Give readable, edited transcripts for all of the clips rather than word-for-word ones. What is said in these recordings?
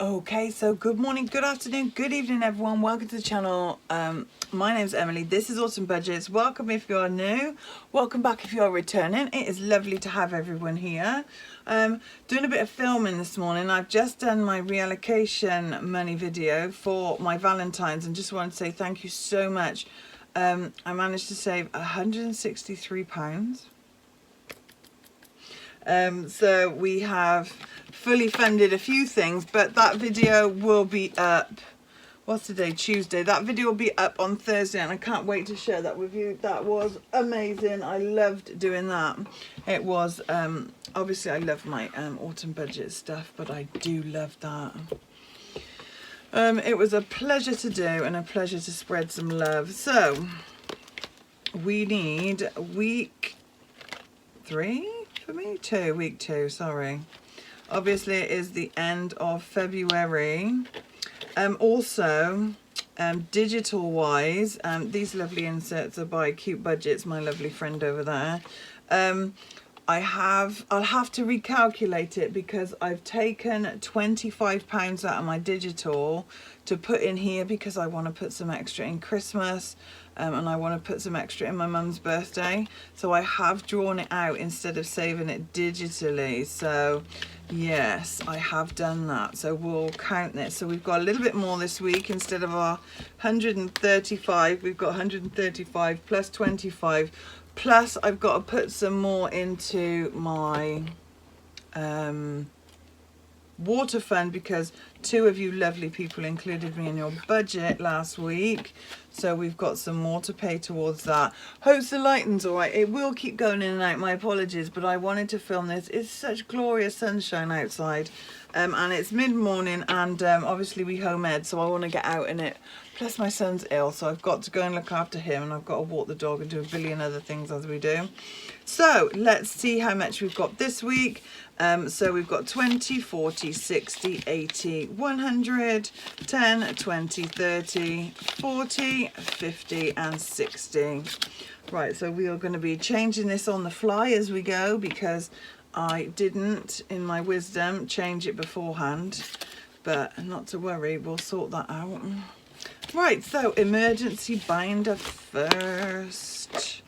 Okay, so good morning, good afternoon, good evening everyone. Welcome to the channel. My name's Emily. This is Autumn Budgets. Welcome if you are new. Welcome back if you are returning. It is lovely to have everyone here. Doing a bit of filming this morning. I've just done my reallocation money video for my Valentine's and just wanted to say thank you so much. I managed to save £163. So we have fully funded a few things, but that video will be up, what's today, Tuesday. That video will be up on Thursday and I can't wait to share that with you. That was amazing. I loved doing that. It was obviously I love my autumn budget stuff, but I do love that. It was a pleasure to do and a pleasure to spread some love. So we need week 3 for me, week 2, sorry. Obviously it is the end of February. Also digital wise, these lovely inserts are by Cute Budgets, my lovely friend over there. I'll have to recalculate it because I've taken £25 out of my digital to put in here because I want to put some extra in Christmas. And I want to put some extra in my mum's birthday, so I have drawn it out instead of saving it digitally. So yes, I have done that, so we'll count this. So we've got a little bit more this week. Instead of our 135, we've got 135 plus 25, plus I've got to put some more into my water fund because 2 of you lovely people included me in your budget last week, so we've got some more to pay towards that. Hopes the lighting's all right. It will keep going in and out, my apologies, but I wanted to film this. It's such glorious sunshine outside, and it's mid-morning, and obviously we home ed, so I want to get out in it. Plus my son's ill, so I've got to go and look after him, and I've got to walk the dog and do a billion other things as we do. So let's see how much we've got this week. So we've got 20, 40, 60, 80, 100, 10, 20, 30, 40, 50 and 60. Right, so we are going to be changing this on the fly as we go because I didn't, in my wisdom, change it beforehand. But not to worry, we'll sort that out. Right, so emergency binder first.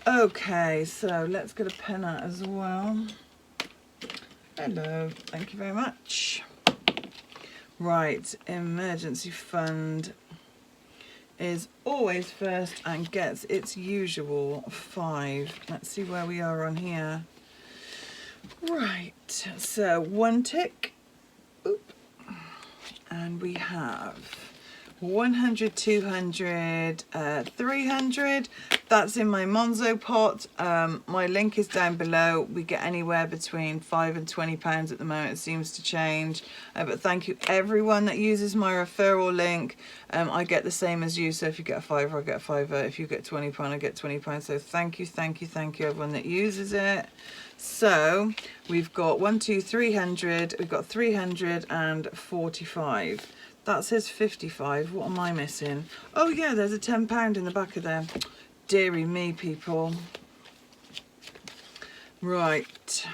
Okay, so let's get a pen out as well. Hello, thank you very much. Right, emergency fund is always first and gets its usual 5. Let's see where we are on here. Right, so 1 tick. Oop. And we have 100, 200, 300. That's in my MONZO pot. My link is down below. We get anywhere between £5 and £20 at the moment. It seems to change. But thank you everyone that uses my referral link. I get the same as you. So if you get a £5, I get a £5. If you get £20, I get £20. So thank you, thank you, thank you everyone that uses it. So we've got 300. We've got 345. That says 55. What am I missing? Oh yeah, there's a £10 in the back of there. Deary me, people. Right.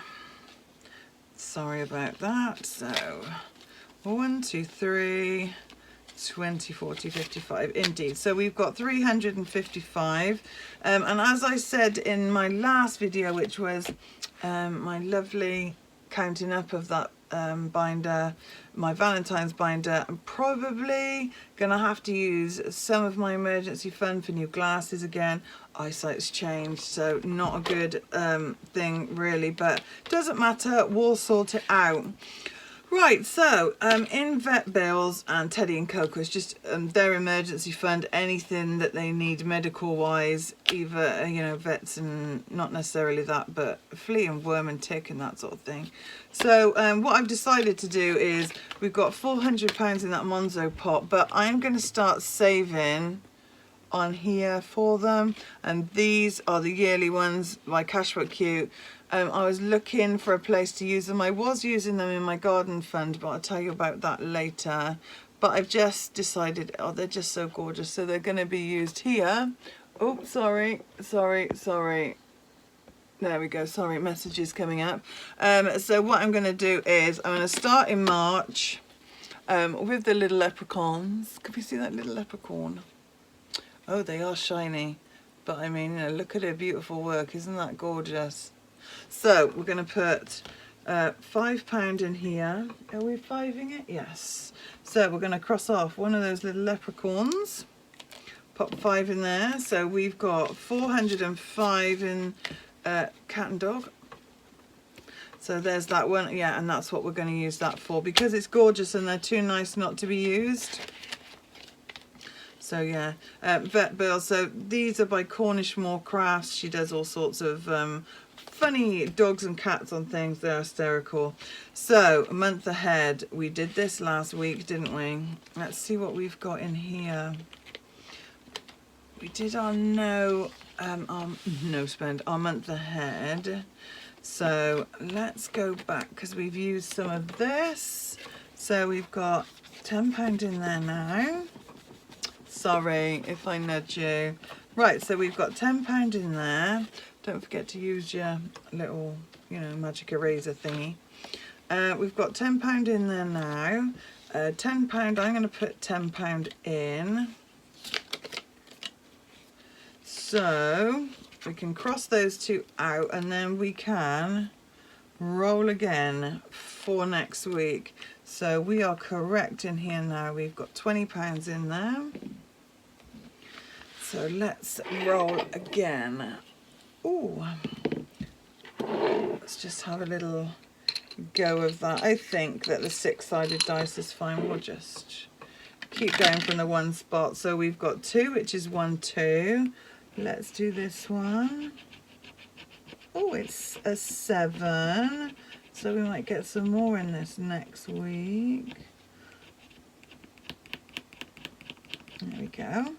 Sorry about that. So 1, 2, 3, 20, 40, 55. Indeed. So we've got 355. And as I said in my last video, which was my lovely counting up of that binder, my Valentine's binder, I'm probably gonna have to use some of my emergency fund for new glasses again. Eyesight's changed, so not a good thing really, but doesn't matter, we'll sort it out. Right, so in vet bills and Teddy and Coco's, just their emergency fund, anything that they need medical wise, either you know, vets and not necessarily that, but flea and worm and tick and that sort of thing. So what I've decided to do is we've got £400 in that MONZO pot, but I'm going to start saving on here for them, and these are the yearly ones, my Cashbook Cute. I was looking for a place to use them. I was using them in my garden fund, but I'll tell you about that later. But I've just decided, oh, they're just so gorgeous, so they're going to be used here. Oh, sorry. There we go, sorry, messages coming up. So what I'm going to do is I'm going to start in March. with the little leprechauns. Can we see that little leprechaun? Oh, they are shiny. But I mean, you know, look at her beautiful work. Isn't that gorgeous? So we're going to put £5 in here. Are we fiving it? Yes. So we're going to cross off one of those little leprechauns. Pop 5 in there. So we've got 405 in cat and dog. So there's that one. Yeah, and that's what we're going to use that for, because it's gorgeous and they're too nice not to be used. So yeah, Vet Bill. So these are by Cornishmore Crafts. She does all sorts of funny dogs and cats on things. They're hysterical. So a month ahead. We did this last week, didn't we? Let's see what we've got in here. We did our no spend, our month ahead. So let's go back, because we've used some of this. So we've got £10 in there now. Sorry if I nudge you. Right, so we've got £10 in there. Don't forget to use your little, you know, magic eraser thingy. We've got £10 in there now. £10, I'm going to put £10 in. So we can cross those two out, and then we can roll again for next week. So we are correct in here now. We've got £20 in there. So let's roll again. Ooh. Let's just have a little go of that. I think that the 6-sided dice is fine. We'll just keep going from the one spot. So we've got 2, which is 1, 2. Let's do this one. Oh, it's a 7. So we might get some more in this next week. There we go.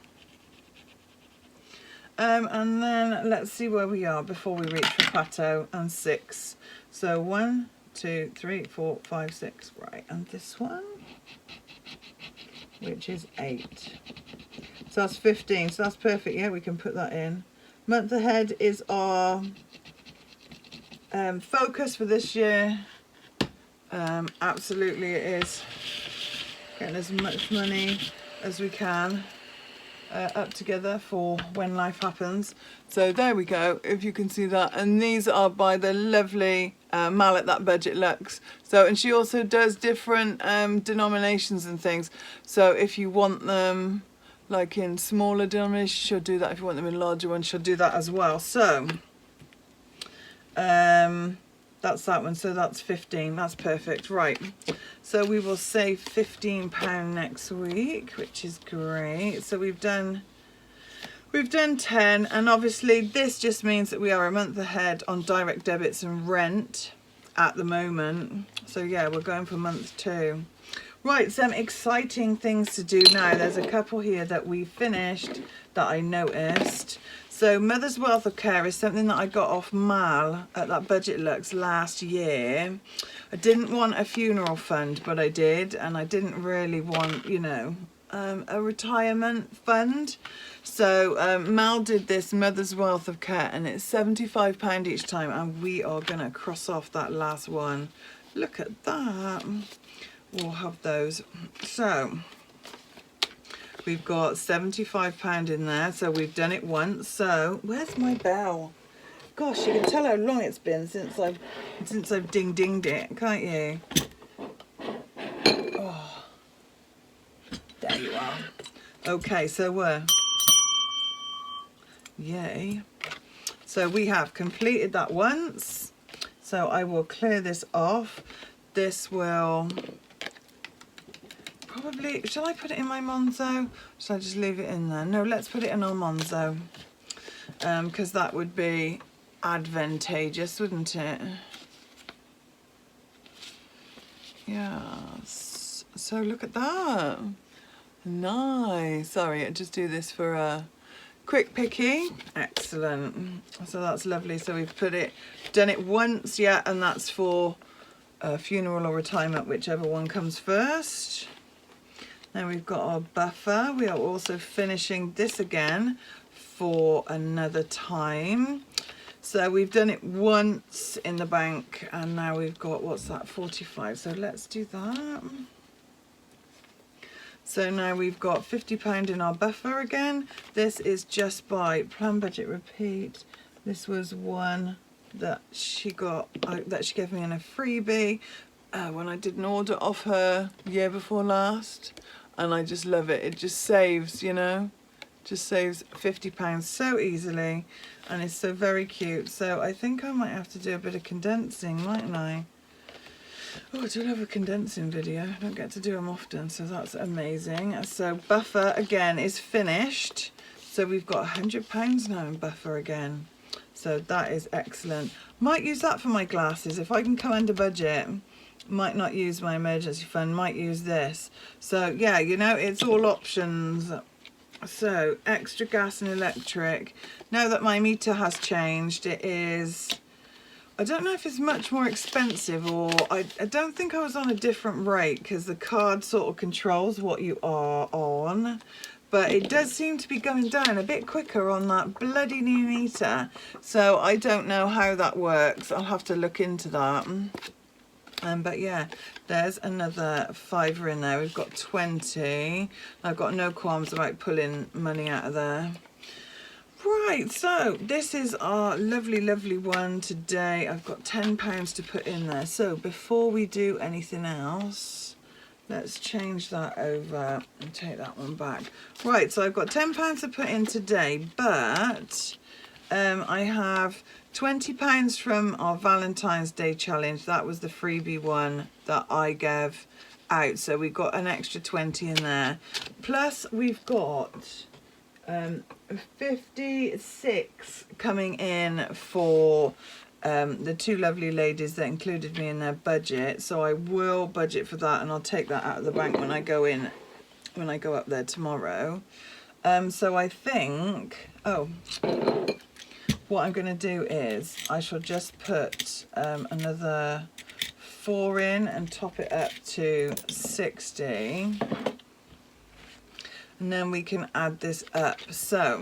And then let's see where we are before we reach for plateau, and 6. So 1, 2, 3, 4, 5, 6. Right, and this one, which is 8. So that's 15. So that's perfect. Yeah, we can put that in. Month ahead is our focus for this year. Absolutely it is. Getting as much money as we can up together for when life happens. So there we go, if you can see that. And these are by the lovely Mallet That Budget Lux. So, and she also does different denominations and things. So if you want them like in smaller denominations, she'll do that. If you want them in larger ones, she'll do that as well. So that's that one. So that's 15. That's perfect. Right. So we will save £15 next week, which is great. So we've done 10, and obviously this just means that we are a month ahead on direct debits and rent at the moment. So yeah, we're going for month 2. Right, some exciting things to do now. There's a couple here that we finished that I noticed. So Mother's Wealth of Care is something that I got off Mal at that Budget Lux last year. I didn't want a funeral fund, but I did, and I didn't really want, you know, a retirement fund. So Mal did this Mother's Wealth of Care, and it's £75 each time, and we are going to cross off that last one. Look at that. We'll have those. So we've got £75 in there, so we've done it once. So where's my bell? Gosh, you can tell how long it's been since I've ding-dinged it, can't you? Oh, there you are. Okay, so we're yay. So we have completed that once. So I will clear this off. This will probably, shall I put it in my MONZO? Shall I just leave it in there? No, let's put it in our MONZO, because that would be advantageous, wouldn't it? Yes. So look at that. Nice. Sorry, I just do this for a quick picky. Excellent. So that's lovely. So we've done it once, yeah, and that's for funeral or retirement, whichever one comes first. Then we've got our buffer. We are also finishing this again for another time. So we've done it once in the bank, and now we've got, what's that, 45. So let's do that. So now we've got £50 in our buffer again. This is just by Plan Budget Repeat. This was one that she got, that she gave me in a freebie when I did an order off her year before last. And I just love it. It just saves, you know, just saves £50 so easily. And it's so very cute. So I think I might have to do a bit of condensing, mightn't I? Oh, I do love a condensing video. I don't get to do them often, so that's amazing. So buffer again is finished. So we've got £100 now in buffer again. So that is excellent. Might use that for my glasses if I can come under budget. Might not use my emergency fund, might use this. So yeah, you know, it's all options. So extra gas and electric. Now that my meter has changed, it is, I don't know if it's much more expensive, or I don't think I was on a different rate because the card sort of controls what you are on. But it does seem to be going down a bit quicker on that bloody new meter. So I don't know how that works. I'll have to look into that. But yeah, there's another £5 in there. We've got 20. I've got no qualms about pulling money out of there. Right, so this is our lovely, lovely one today. I've got £10 to put in there. So before we do anything else, let's change that over and take that one back. Right, so I've got £10 to put in today, but I have £20 from our Valentine's Day challenge. That was the freebie one that I gave out. So we've got an extra 20 in there. Plus we've got 56 coming in for the two lovely ladies that included me in their budget. So I will budget for that, and I'll take that out of the bank when I go in, when I go up there tomorrow. So I think, what I'm going to do is I shall just put another 4 in and top it up to 60. And then we can add this up. So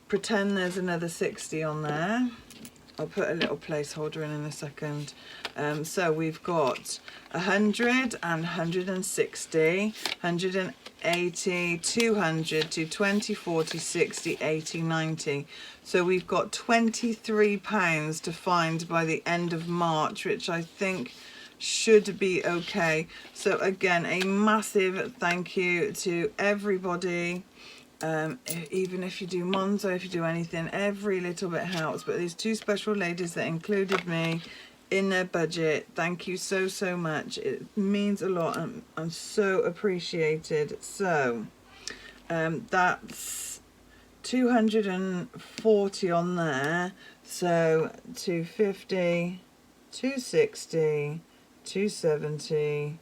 pretend there's another 60 on there. I'll put a little placeholder in a second. So we've got 100 and 160, 180, 200, 220, 40, 60, 80, 90. So we've got £23 to find by the end of March, which I think should be okay. So again, a massive thank you to everybody. Even if you do MONZO, if you do anything, every little bit helps. But these two special ladies that included me in their budget, thank you so, so much. It means a lot. I'm so appreciated. So that's 240 on there. So 250, 260, 270,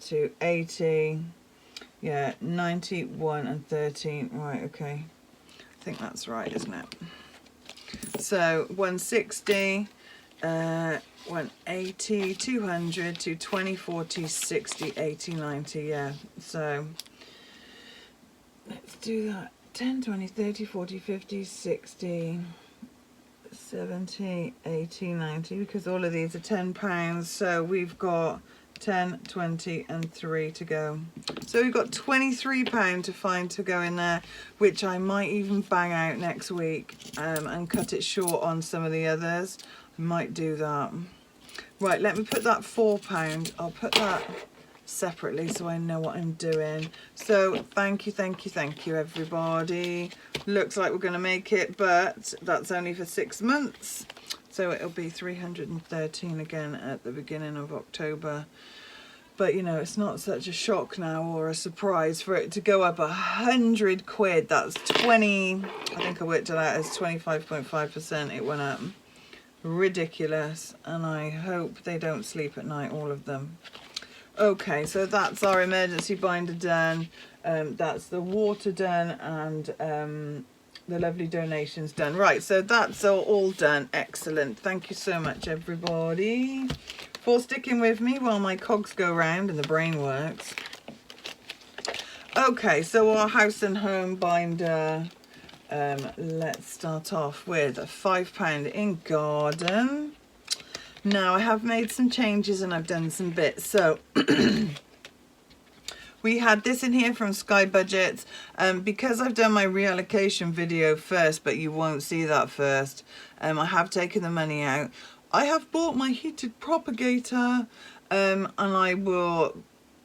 280. Yeah, 91 and 13. Right, okay. I think that's right, isn't it? So 160, 180, 200, 220, 40, 60, 80, 90. Yeah, so let's do that. 10, 20, 30, 40, 50, 60, 70, 80, 90, because all of these are £10. So we've got 10, 20 and 3 to go. So we've got £23 to find to go in there, which I might even bang out next week and cut it short on some of the others. I might do that. Right, let me put that £4. I'll put that separately so I know what I'm doing. So thank you, thank you, thank you everybody. Looks like we're going to make it, but that's only for 6 months. So it'll be 313 again at the beginning of October. But you know, it's not such a shock now or a surprise for it to go up 100 quid. That's 20, I think I worked it out as 25.5% it went up. Ridiculous. And I hope they don't sleep at night, all of them. Okay, so that's our emergency binder done. That's the water done, and the lovely donations done. Right, so that's all done. Excellent. Thank you so much everybody for sticking with me while my cogs go round and the brain works. Okay, so our house and home binder, let's start off with a £5 in garden. Now I have made some changes and I've done some bits. So We had this in here from Sky Budgets. Because I've done my reallocation video first, but you won't see that first, I have taken the money out. I have bought my heated propagator, and I will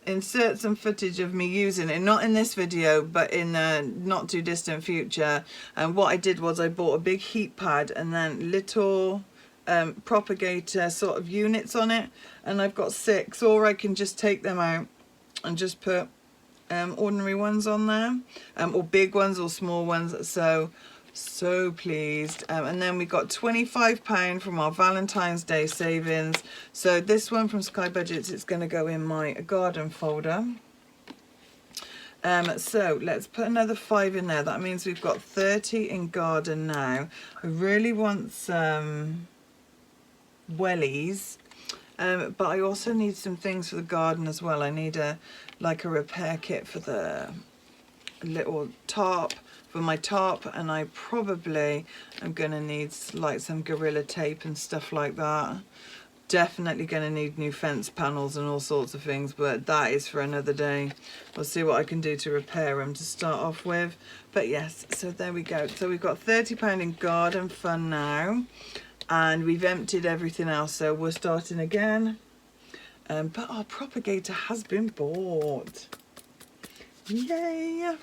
insert some footage of me using it, not in this video but in the not too distant future. And what I did was I bought a big heat pad and then little propagator sort of units on it, and I've got 6, or I can just take them out and just put ordinary ones on there, or big ones or small ones. So pleased. And then we got £25 from our Valentine's Day savings. So this one from Sky Budgets, it's going to go in my garden folder. So let's put another 5 in there. That means we've got 30 in garden now. I really want some wellies, but I also need some things for the garden as well. I need like a repair kit for the little tarp, for my tarp, and I probably am going to need like some Gorilla Tape and stuff like that. Definitely going to need new fence panels and all sorts of things, but that is for another day. I'll see what I can do to repair them to start off with. But yes, so there we go. So we've got £30 in garden fund now, and we've emptied everything else, so we're starting again. But our propagator has been bought. Yay!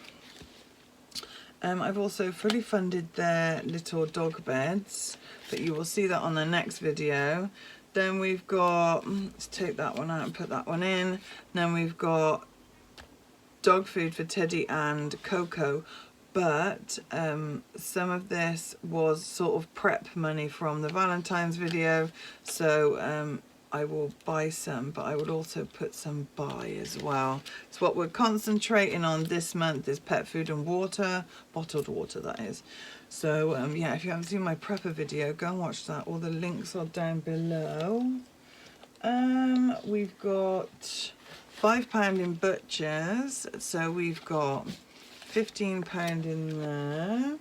I've also fully funded their little dog beds, but you will see that on the next video. Then we've got, let's take that one out and put that one in. Then we've got dog food for Teddy and Coco, but some of this was sort of prep money from the Valentine's video, so I will buy some, but I would also put some by as well. So what we're concentrating on this month is pet food and water, bottled water that is. So yeah, if you haven't seen my prepper video, go and watch that. All the links are down below. We've got £5 in butchers, so we've got £15 in there.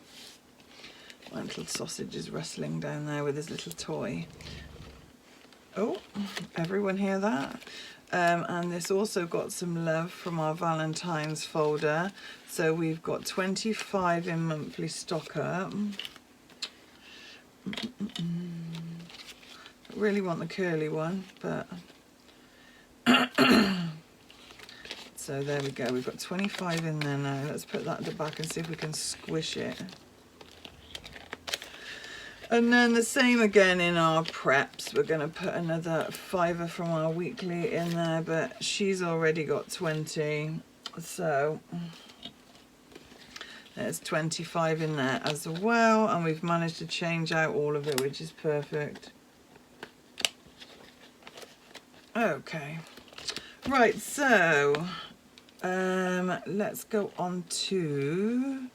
My little sausage is rustling down there with his little toy. Oh, everyone hear that? And this also got some love from our Valentine's folder. So we've got 25 in monthly stock up. I really want the curly one, but so there we go. We've got 25 in there now. Let's put that at the back and see if we can squish it. And then the same again in our preps. We're going to put another £5 from our weekly in there, but she's already got 20. So there's 25 in there as well. And we've managed to change out all of it, which is perfect. Okay. Right, so let's go on to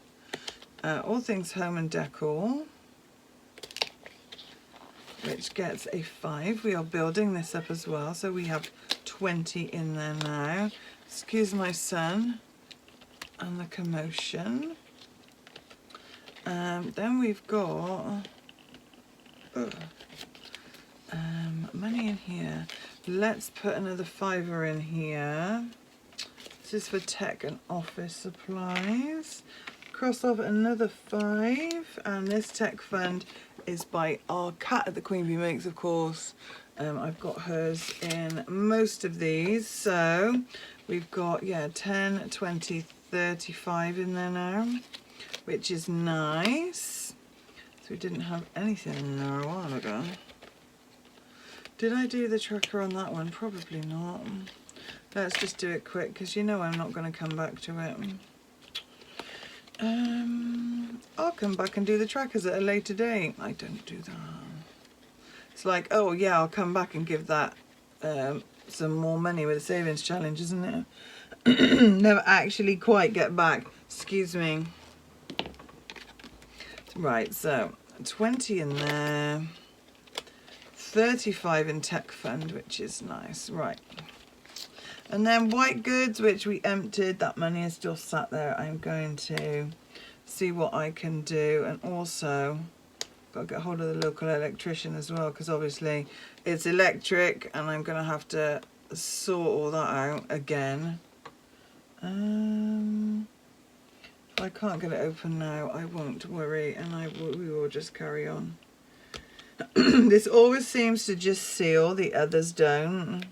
all things home and decor, which gets a 5. We are building this up as well, so we have 20 in there now. Excuse my son and the commotion. Then we've got money in here. Let's put another £5 in here. This is for tech and office supplies. Cross off another 5, and this tech fund is by our cat at the Queen Bee Makes, of course. I've got hers in most of these, so we've got 10, 20, 35 in there now, which is nice. So we didn't have anything in there a while ago. Did I do the tracker on that one? Probably not. Let's just do it quick, because you know I'm not going to come back to it. I'll come back and do the trackers at a later date. I don't do that. It's like, oh yeah, I'll come back and give that some more money with a savings challenge, isn't it? Never actually quite get back. Excuse me. Right, so 20 in there. 35 in tech fund, which is nice. Right. And then white goods, which we emptied. That money is still sat there. I'm going to see what I can do. And also, got to get hold of the local electrician as well, because obviously it's electric and I'm going to have to sort all that out again. If I can't get it open now, I won't worry, and we will just carry on. This always seems to just seal, the others don't.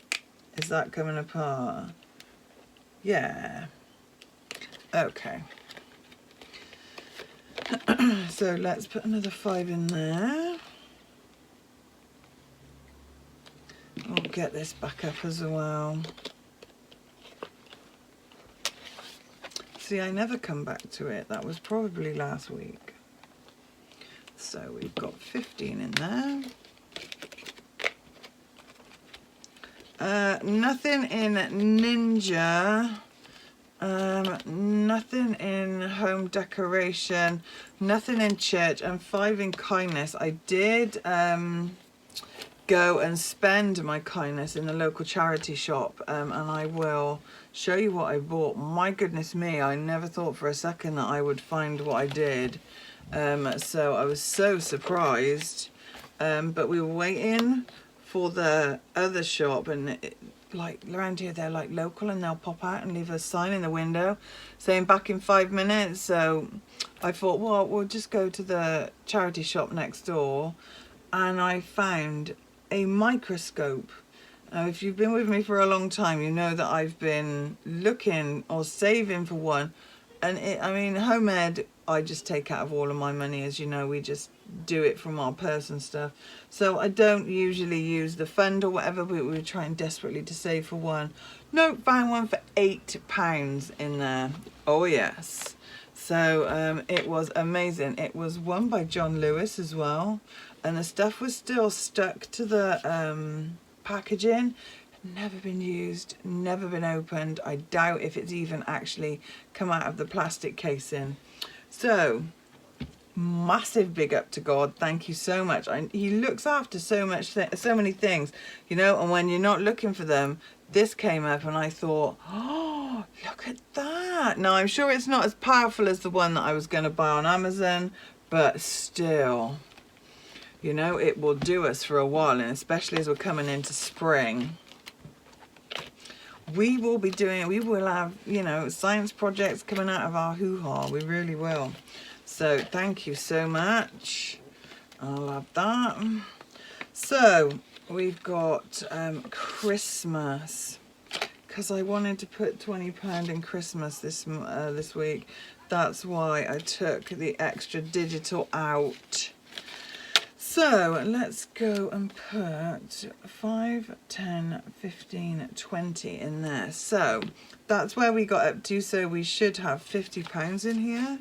Is that coming apart? Yeah. Okay. So let's put another 5 in there. We'll get this back up as well. See, I never come back to it. That was probably last week. So we've got 15 in there. Nothing in Ninja. Nothing in home decoration. Nothing in church. And 5 in kindness. I did go and spend my kindness in the local charity shop, and I will show you what I bought. My goodness me, I never thought for a second that I would find what I did. So I was so surprised, but we were waiting for the other shop, and like around here they're like local, and they'll pop out and leave a sign in the window saying back in 5 minutes. So I thought, well, we'll just go to the charity shop next door, and I found a microscope. Now, if you've been with me for a long time, you know that I've been looking or saving for one, and I mean, home ed, I just take out of all of my money. As you know, we just do it from our purse and stuff, so I don't usually use the fund or whatever, but we were trying desperately to save for one. No, found one for £8 in there. Oh yes. So it was amazing. It was one by John Lewis as well, and the stuff was still stuck to the packaging. Never been used, never been opened. I doubt if it's even actually come out of the plastic casing. So massive big up to God. Thank you so much. He looks after so many things, you know, and when you're not looking for them, this came up and I thought, oh, look at that. Now, I'm sure it's not as powerful as the one that I was going to buy on Amazon, but still, you know, it will do us for a while, and especially as we're coming into spring. We will have, you know, science projects coming out of our hoo-ha. We really will. So thank you so much. I'll have that. So we've got Christmas, because I wanted to put £20 in Christmas this week. That's why I took the extra digital out. So let's go and put 5, 10, 15, 20 in there. So that's where we got up to. So we should have £50 in here.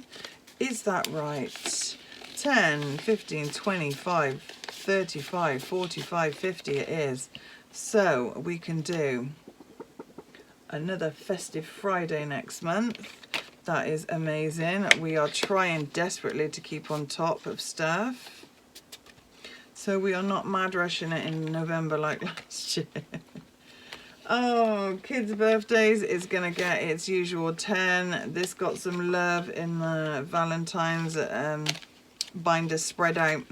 Is that right? 10, 15, 25, 35, 45, 50 it is. So we can do another festive Friday next month. That is amazing. We are trying desperately to keep on top of stuff, so we are not mad rushing it in November like last year. Oh, kids' birthdays is going to get its usual 10. This got some love in the Valentine's binder spread out.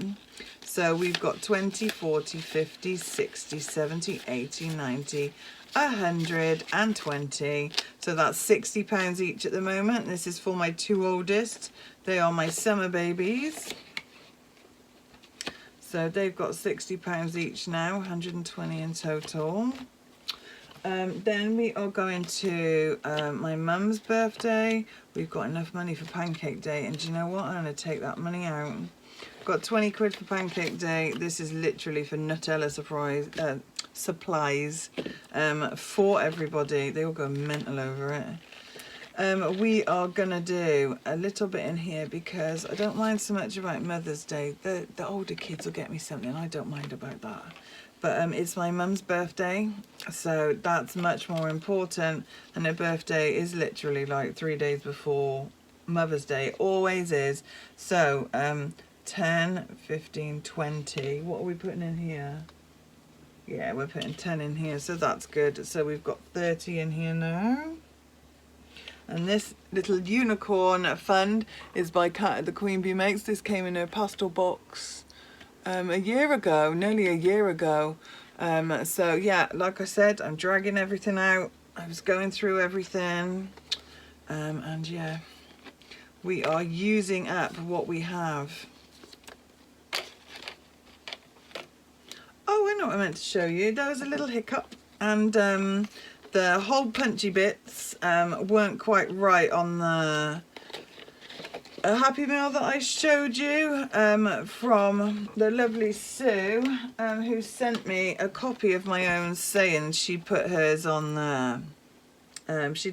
So we've got 20, 40, 50, 60, 70, 80, 90, 120. So that's £60 each at the moment. This is for my 2 oldest. They are my summer babies. So they've got £60 each now, 120 in total. Then we are going to my mum's birthday. We've got enough money for Pancake Day, and do you know what? I'm going to take that money out. Got 20 quid for Pancake Day. This is literally for Nutella supplies for everybody. They all go mental over it. We are gonna do a little bit in here because I don't mind so much about Mother's Day. The older kids will get me something. I don't mind about that. But it's my mum's birthday, so that's much more important. And her birthday is literally like 3 days before Mother's Day. Always is. So 10, 15, 20. What are we putting in here? Yeah, we're putting 10 in here, so that's good. So we've got 30 in here now. And this little unicorn fund is by Cat the Queen Bee Makes. This came in a pastel box a year ago, nearly a year ago. So yeah, like I said, I'm dragging everything out. I was going through everything. And yeah, we are using up what we have. Oh, I know what I meant to show you. There was a little hiccup, and the hole punchy bits weren't quite right on the Happy Meal that I showed you from the lovely Sue, who sent me a copy of my own saying. She put hers on there. She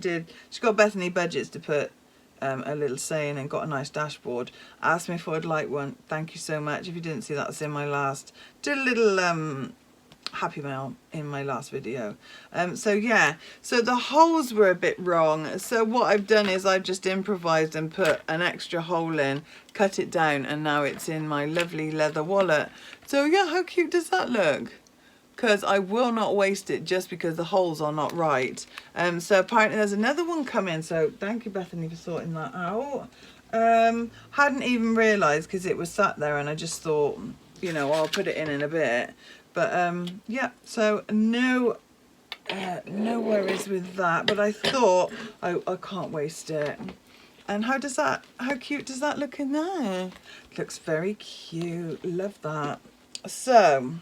got Bethany Budgets to put a little saying and got a nice dashboard. Asked me if I'd like one. Thank you so much. If you didn't see that, it's in my last. Did a little Happy Meal in my last video. So yeah, so the holes were a bit wrong. So what I've done is I've just improvised and put an extra hole in, cut it down, and now it's in my lovely leather wallet. So yeah, how cute does that look? Because I will not waste it just because the holes are not right. So apparently there's another one coming. So thank you, Bethany, for sorting that out. Hadn't even realised because it was sat there, and I just thought, you know, I'll put it in a bit. But yeah, so no worries with that. But I thought I can't waste it. And how cute does that look in there? Looks very cute. Love that. So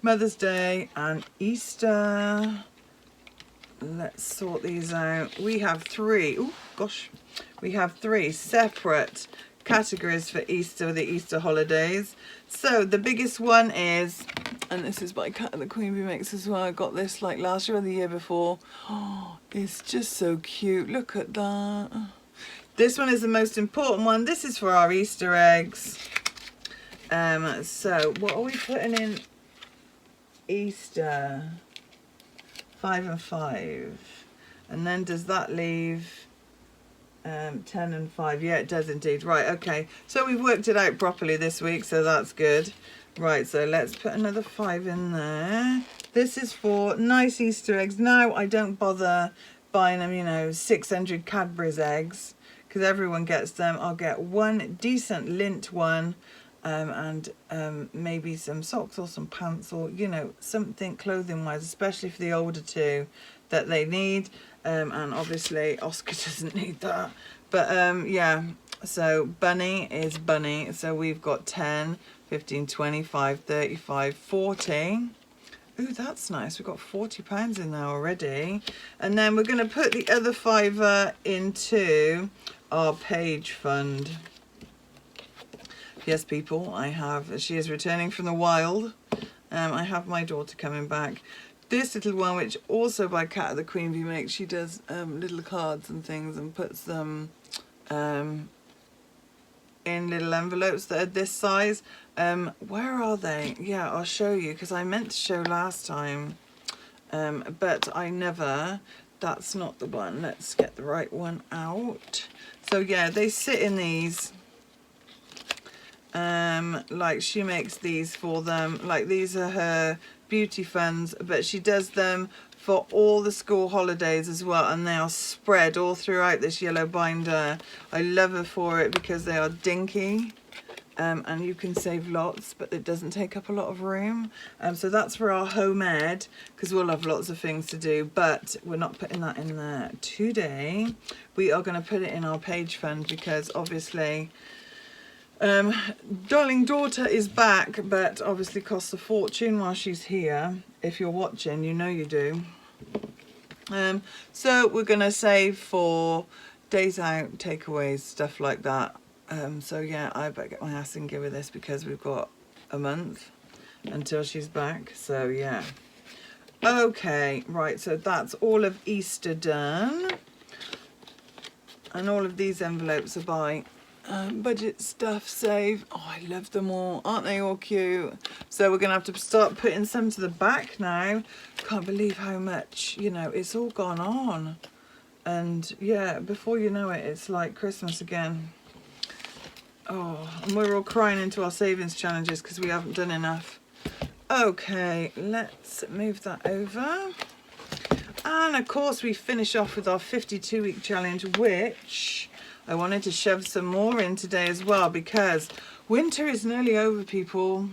Mother's Day and Easter. Let's sort these out. We have three. Oh gosh, we have three separate categories for Easter, the Easter holidays. So the biggest one is, and this is by Cat the Queen Bee Makes as well. I got this like last year or the year before. Oh, it's just so cute. Look at that. This one is the most important one. This is for our Easter eggs. So what are we putting in Easter? 5 and 5. And then does that leave 10 and 5? Yeah, it does indeed. Right, okay. So we've worked it out properly this week, so that's good. Right, so let's put another 5 in there. This is for nice Easter eggs. Now, I don't bother buying them, you know, 600 Cadbury's eggs, because everyone gets them. I'll get one decent lint one, and maybe some socks or some pants, or, you know, something clothing-wise, especially for the older two, that they need. And obviously Oscar doesn't need that, but yeah, so Bunny is Bunny. So we've got 10, 15, 25, 35, 40. Ooh, that's nice. We've got £40 in there already. And then we're going to put the other £5 into our page fund. Yes, people, she is returning from the wild. I have my daughter coming back. This little one, which also by Cat the Queen Bee Makes, she does little cards and things and puts them in little envelopes that are this size. Where are they? Yeah, I'll show you, because I meant to show last time, but I never. That's not the one. Let's get the right one out. So yeah, they sit in these. Like she makes these for them. Like these are her beauty funds, but she does them for all the school holidays as well, and they are spread all throughout this yellow binder. I love her for it because they are dinky, and you can save lots, but it doesn't take up a lot of room. So that's for our home ed, because we'll have lots of things to do, but we're not putting that in there today. We are going to put it in our page fund, because obviously darling daughter is back, but obviously costs a fortune while she's here. If you're watching, you know you do. So we're gonna save for days out, takeaways, stuff like that. So yeah, I better get my ass and give her this, because we've got a month until she's back. So yeah. Okay, right, so that's all of Easter done. And all of these envelopes are by Budget Stuff Save. Oh, I love them all. Aren't they all cute? So we're going to have to start putting some to the back now. Can't believe how much, you know, it's all gone on. And yeah, before you know it, it's like Christmas again. Oh, and we're all crying into our savings challenges because we haven't done enough. Okay, let's move that over. And of course we finish off with our 52-week challenge, which I wanted to shove some more in today as well, because winter is nearly over, people.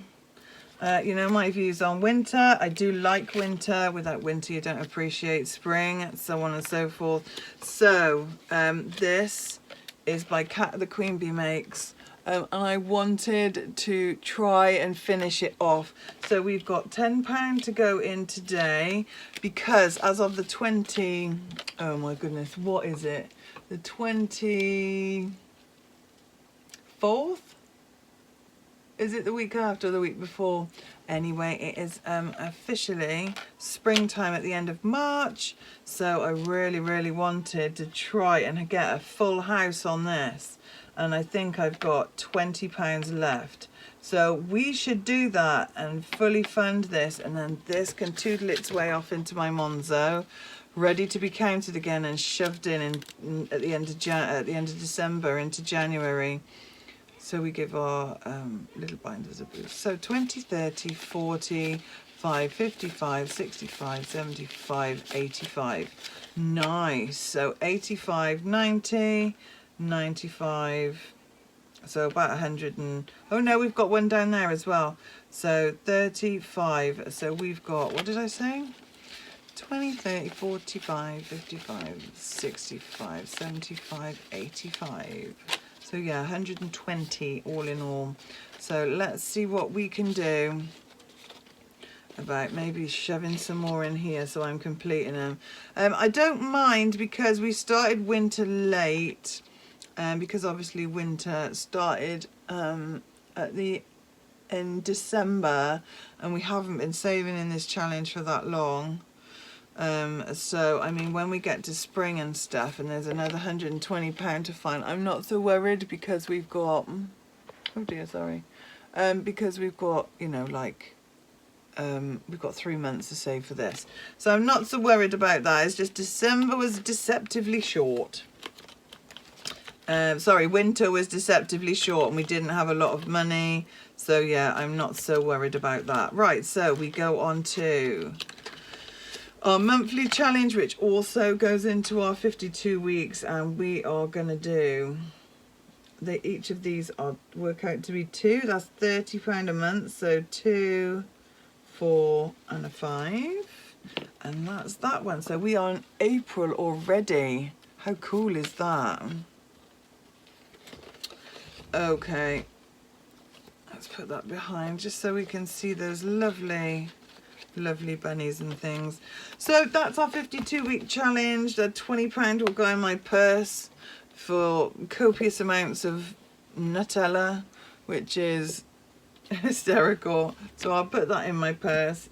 You know my views on winter. I do like winter. Without winter you don't appreciate spring, so on and so forth. So this is by Cat the Queen Bee Makes, and I wanted to try and finish it off. So we've got £10 to go in today, because as of the 20, oh my goodness, what is it? The 24th? Is it the week after or the week before? Anyway, it is officially springtime at the end of March. So I really wanted to try and get a full house on this. And I think I've got £20 left. So we should do that and fully fund this. And then this can toodle its way off into my Monzo, ready to be counted again and shoved in at the end of December into January. So we give our little binders a boost. So 20, 30, 40, 5, 55, 65, 75, 85. Nice. So 85, 90, 95. So about 100 and... Oh no, we've got one down there as well. So 35. So we've got, what did I say? 20, 30, 45, 55, 65, 75, 85. So yeah, 120 all in all. So let's see what we can do about maybe shoving some more in here so I'm completing them. I don't mind, because we started winter late, because obviously winter started in December, and we haven't been saving in this challenge for that long. So I mean, when we get to spring and stuff and there's another £120 to find, I'm not so worried, because we've got, oh dear, sorry, because we've got, you know, like we've got 3 months to save for this, so I'm not so worried about that. It's just December was deceptively short. Sorry, winter was deceptively short and we didn't have a lot of money, so yeah, I'm not so worried about that. Right, so we go on to our monthly challenge, which also goes into our 52 weeks, and we are going to do, each of these are work out to be 2, that's £30 a month, so 2, 4 and a 5, and that's that one. So we are in April already. How cool is that? Okay, let's put that behind just so we can see those lovely bunnies and things. So that's our 52-week challenge. The £20 will go in my purse for copious amounts of Nutella, which is hysterical. So I'll put that in my purse.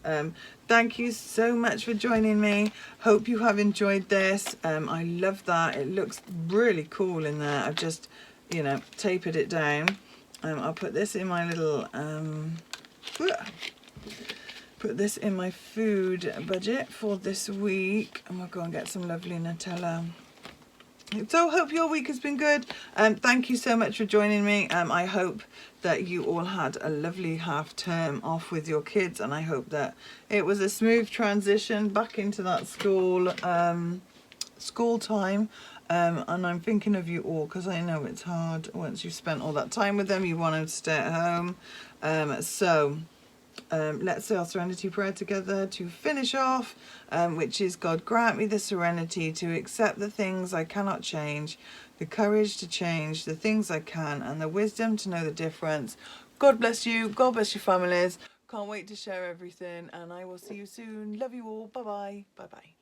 Thank you so much for joining me. Hope you have enjoyed this. I love that. It looks really cool in there. I've just, you know, tapered it down. I'll put this in my little put this in my food budget for this week, and we'll go and get some lovely Nutella. So hope your week has been good. Thank you so much for joining me. I hope that you all had a lovely half term off with your kids, and I hope that it was a smooth transition back into that school time. And I'm thinking of you all, because I know it's hard once you've spent all that time with them. You want them to stay at home. Let's say our serenity prayer together to finish off, which is: God, grant me the serenity to accept the things I cannot change, the courage to change the things I can, and the wisdom to know the difference. God bless you. God bless your families. Can't wait to share everything, and I will see you soon. Love you all. Bye bye. Bye bye.